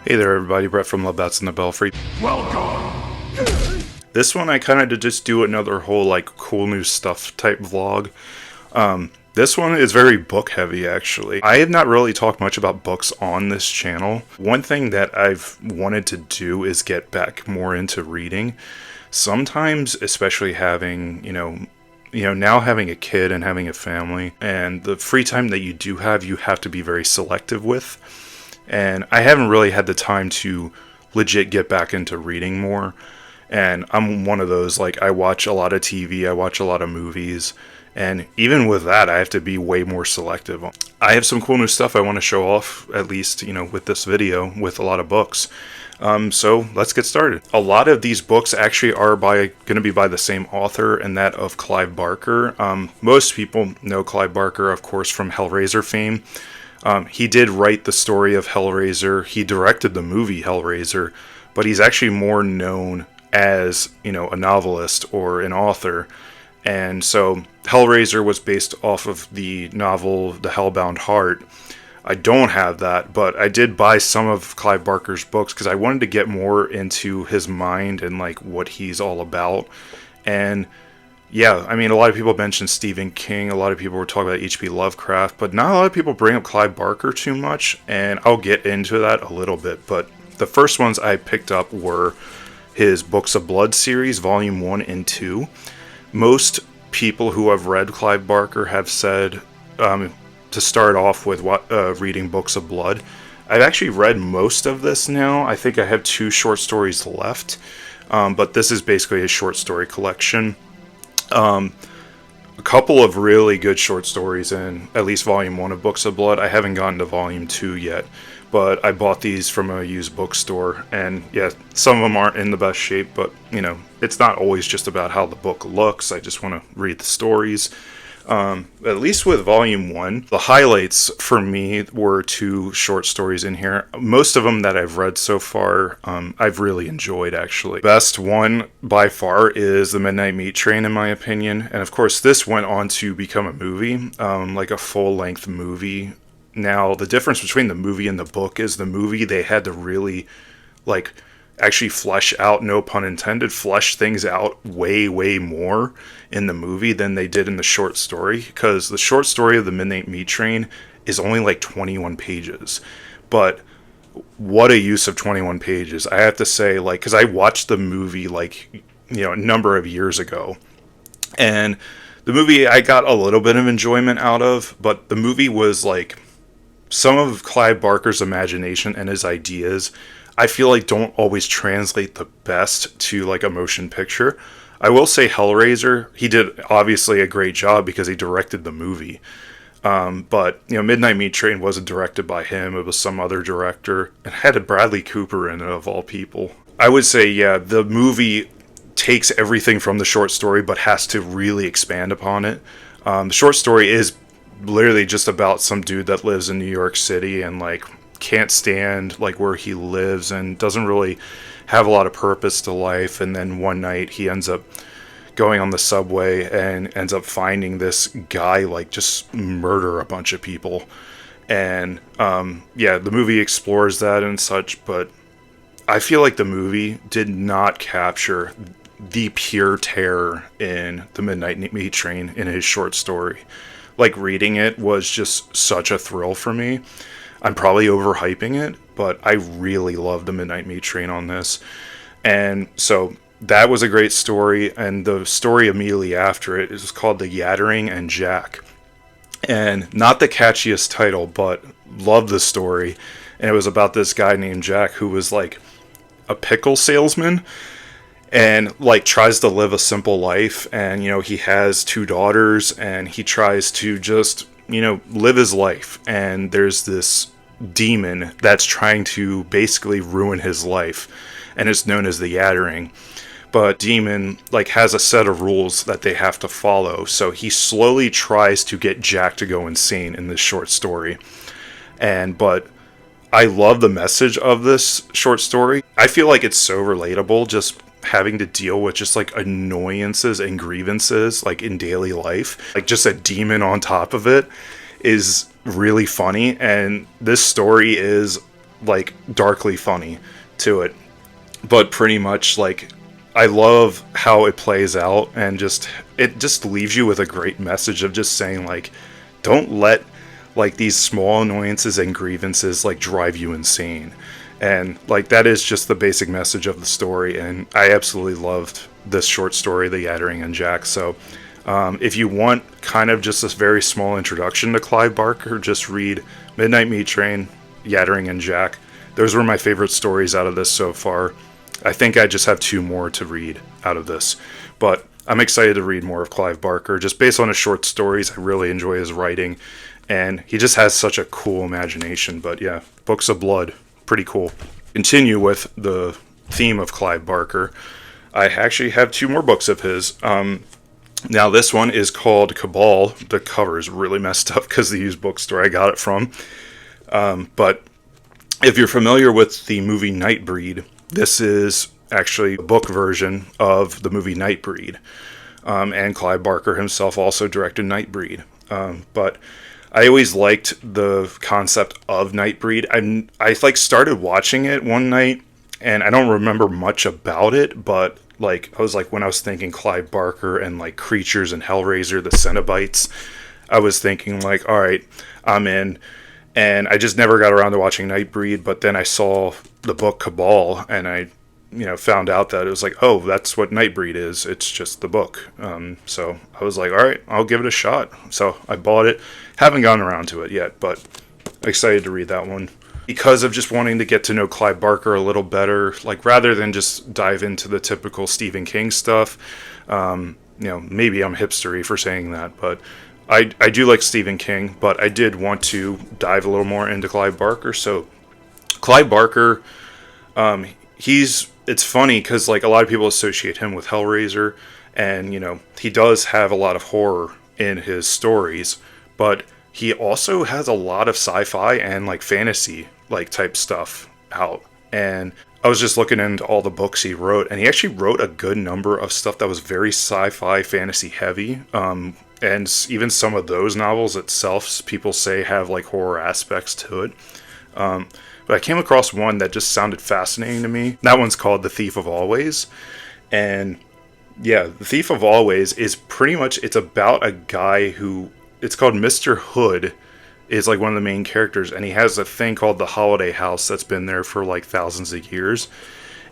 Hey there everybody, Brett from Love Bats in the Belfry. Welcome! This one I kind of just do another whole like cool new stuff type vlog. This one is very book heavy actually. I have not really talked much about books on this channel. One thing that I've wanted to do is get back more into reading. Sometimes, especially having, now having a kid and having a family, and the free time that you do have, you have to be very selective with. And I haven't really had the time to legit get back into reading more. And I'm one of those, like, I watch a lot of TV, I watch a lot of movies, and even with that, I have to be way more selective. I have some cool new stuff I want to show off, at least, with this video, with a lot of books. So let's get started. A lot of these books actually are going to be by the same author, and that of Clive Barker. Most people know Clive Barker, of course, from Hellraiser fame. He did write the story of Hellraiser. He directed the movie Hellraiser, but he's actually more known as, a novelist or an author. And so Hellraiser was based off of the novel The Hellbound Heart. I don't have that, but I did buy some of Clive Barker's books because I wanted to get more into his mind and like what he's all about. And yeah, I mean, a lot of people mentioned Stephen King, a lot of people were talking about H.P. Lovecraft, but not a lot of people bring up Clive Barker too much, and I'll get into that a little bit. But the first ones I picked up were his Books of Blood series, Volume 1 and 2. Most people who have read Clive Barker have said to start off with reading Books of Blood. I've actually read most of this now. I think I have 2 short stories left, but this is basically a short story collection. A couple of really good short stories in at least Volume 1 of Books of Blood. I haven't gotten to Volume 2 yet, but I bought these from a used bookstore, and yeah, some of them aren't in the best shape, but it's not always just about how the book looks. I just want to read the stories. At least with Volume 1, the highlights for me were 2 short stories in here. Most of them that I've read so far, I've really enjoyed, actually. Best one, by far, is The Midnight Meat Train, in my opinion. And of course, this went on to become a movie, like a full-length movie. Now, the difference between the movie and the book is the movie, they had to really, actually flesh out, no pun intended, flesh things out way more in the movie than they did in the short story, because the short story of The Midnight Meat Train is only like 21 pages. But what a use of 21 pages. I have to say, because I watched the movie a number of years ago, and the movie I got a little bit of enjoyment out of, but the movie was some of Clive Barker's imagination and his ideas, I feel like don't always translate the best to a motion picture. I will say Hellraiser, he did obviously a great job because he directed the movie. But Midnight Meat Train wasn't directed by him. It was some other director. It had a Bradley Cooper in it, of all people. I would say, yeah, the movie takes everything from the short story but has to really expand upon it. The short story is literally just about some dude that lives in New York City and can't stand where he lives and doesn't really have a lot of purpose to life, and then one night he ends up going on the subway and ends up finding this guy just murder a bunch of people. And yeah, the movie explores that and such, but I feel like the movie did not capture the pure terror in The Midnight Meat Train in his short story. Reading it was just such a thrill for me. I'm probably overhyping it, but I really loved The Midnight Meat Train on this. And so that was a great story, and the story immediately after it is called The Yattering and Jack. And not the catchiest title, but loved the story. And it was about this guy named Jack who was a pickle salesman and tries to live a simple life. And he has 2 daughters, and he tries to just live his life, and there's this demon that's trying to basically ruin his life, and it's known as the Yattering. But demon has a set of rules that they have to follow, so he slowly tries to get Jack to go insane in this short story. But I love the message of this short story. I feel like it's so relatable, just having to deal with just annoyances and grievances in daily life, just a demon on top of it, is really funny. And this story is like darkly funny to it, but pretty much like I love how it plays out, and just it just leaves you with a great message of just saying like, don't let like these small annoyances and grievances like drive you insane. And like that is just the basic message of the story, and I absolutely loved this short story, The Yattering and Jack. So if you want kind of just this very small introduction to Clive Barker, just read Midnight Meat Train, Yattering and Jack. Those were my favorite stories out of this so far. I think I just have 2 more to read out of this, but I'm excited to read more of Clive Barker. Just based on his short stories, I really enjoy his writing, and he just has such a cool imagination. But yeah, Books of Blood, pretty cool. Continue with the theme of Clive Barker. I actually have 2 more books of his. Now this one is called Cabal. The cover is really messed up because the used bookstore I got it from. But if you're familiar with the movie Nightbreed, this is actually a book version of the movie Nightbreed. And Clive Barker himself also directed Nightbreed. But I always liked the concept of Nightbreed. I like started watching it one night, and I don't remember much about it, but like I was like, when I was thinking Clive Barker and like creatures and Hellraiser, the Cenobites, I was thinking like, all right, I'm in. And I just never got around to watching Nightbreed, but then I saw the book Cabal, and I, found out that it was like, oh, that's what Nightbreed is. It's just the book. So I was like, all right, I'll give it a shot. So I bought it. Haven't gotten around to it yet, but excited to read that one. Because of just wanting to get to know Clive Barker a little better, like rather than just dive into the typical Stephen King stuff. Maybe I'm hipstery for saying that, but I do like Stephen King, but I did want to dive a little more into Clive Barker. So Clive Barker, it's funny because like a lot of people associate him with Hellraiser, and he does have a lot of horror in his stories, but he also has a lot of sci-fi and like fantasy like type stuff out. And I was just looking into all the books he wrote, and he actually wrote a good number of stuff that was very sci-fi fantasy heavy. And even some of those novels itself, people say have like horror aspects to it. But I came across one that just sounded fascinating to me. That one's called The Thief of Always. And yeah, The Thief of Always is pretty much, it's about a guy who, it's called Mr. Hood, is like one of the main characters. And he has a thing called the Holiday House that's been there for like thousands of years.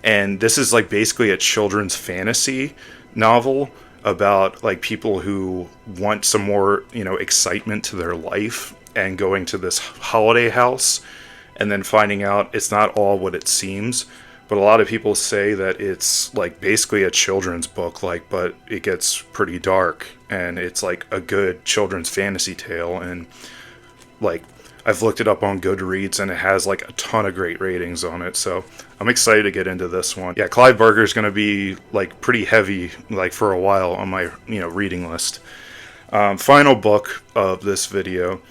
And this is like basically a children's fantasy novel about like people who want some more, excitement to their life, and going to this holiday house and then finding out it's not all what it seems. But a lot of people say that it's like basically a children's book, like, but it gets pretty dark, and it's like a good children's fantasy tale. And like I've looked it up on Goodreads, and it has like a ton of great ratings on it. So I'm excited to get into this one. Yeah, Clive Barker is going to be like pretty heavy, like for a while on my, reading list. Final book of this video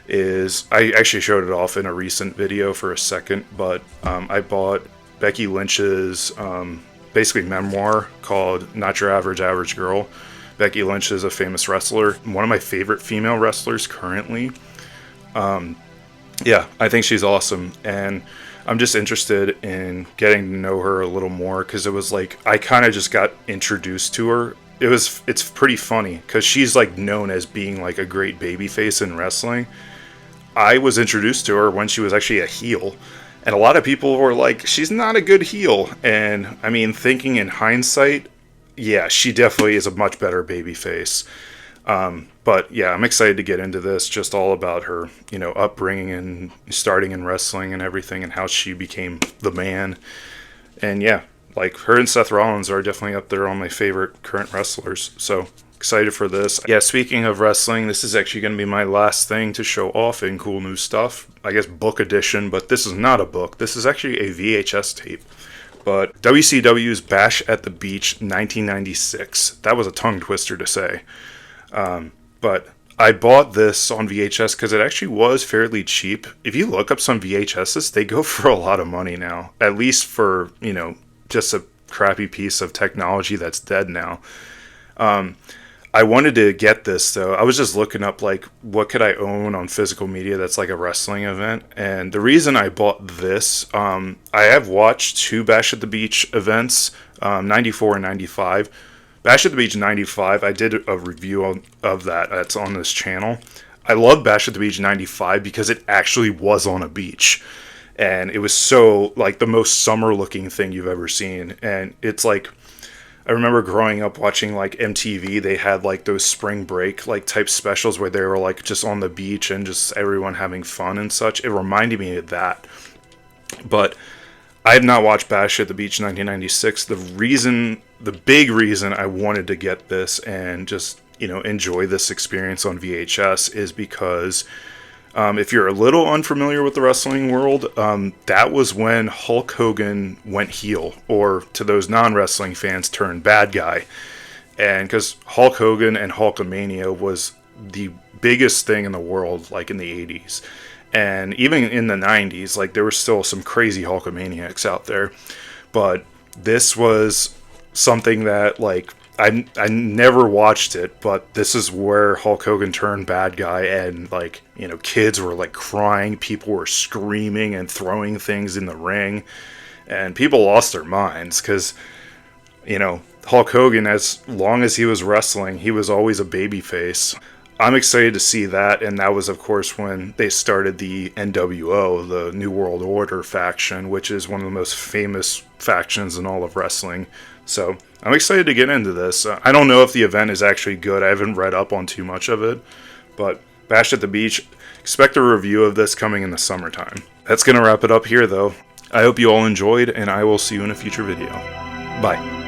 is, I actually showed it off in a recent video for a second, but I bought Becky Lynch's basically memoir called Not Your Average Girl. Becky Lynch is a famous wrestler, one of my favorite female wrestlers currently. Yeah, I think she's awesome, and I'm just interested in getting to know her a little more, because it was like I kind of just got introduced to her. It's pretty funny because she's like known as being like a great babyface in wrestling. I was introduced to her when she was actually a heel, and a lot of people were like, she's not a good heel. And I mean, thinking in hindsight, yeah, she definitely is a much better babyface. But yeah, I'm excited to get into this, just all about her, upbringing and starting in wrestling and everything, and how she became the man. And yeah, like her and Seth Rollins are definitely up there on my favorite current wrestlers. So excited for this. Yeah, speaking of wrestling, this is actually going to be my last thing to show off in cool new stuff. I guess book edition, but this is not a book. This is actually a VHS tape. But WCW's Bash at the Beach 1996. That was a tongue twister to say. But I bought this on VHS because it actually was fairly cheap. If you look up some VHSs, they go for a lot of money now. At least for, just a crappy piece of technology that's dead now. I wanted to get this though. I was just looking up like what could I own on physical media that's like a wrestling event, and the reason I bought this, I have watched two Bash at the Beach events, 94 and 95. Bash at the Beach 95, I did a review of that. That's on this channel. I love Bash at the Beach 95 because it actually was on a beach. And it was so, like, the most summer looking thing you've ever seen. And it's like, I remember growing up watching, like, MTV. They had, like, those spring break, like, type specials where they were, like, just on the beach and just everyone having fun and such. It reminded me of that. But I have not watched Bash at the Beach 1996. The big reason I wanted to get this and just, enjoy this experience on VHS is because if you're a little unfamiliar with the wrestling world, that was when Hulk Hogan went heel, or to those non-wrestling fans, turned bad guy. And because Hulk Hogan and Hulkamania was the biggest thing in the world, like in the 80s. And even in the 90s, like there were still some crazy Hulkamaniacs out there. But this was something that, like, I never watched it, but this is where Hulk Hogan turned bad guy, and, like, kids were, like, crying, people were screaming and throwing things in the ring, and people lost their minds, because, Hulk Hogan, as long as he was wrestling, he was always a babyface. I'm excited to see that, and that was, of course, when they started the NWO, the New World Order faction, which is one of the most famous factions in all of wrestling. So I'm excited to get into this. I don't know if the event is actually good. I haven't read up on too much of it, but Bash at the Beach, expect a review of this coming in the summertime. That's going to wrap it up here, though. I hope you all enjoyed, and I will see you in a future video. Bye.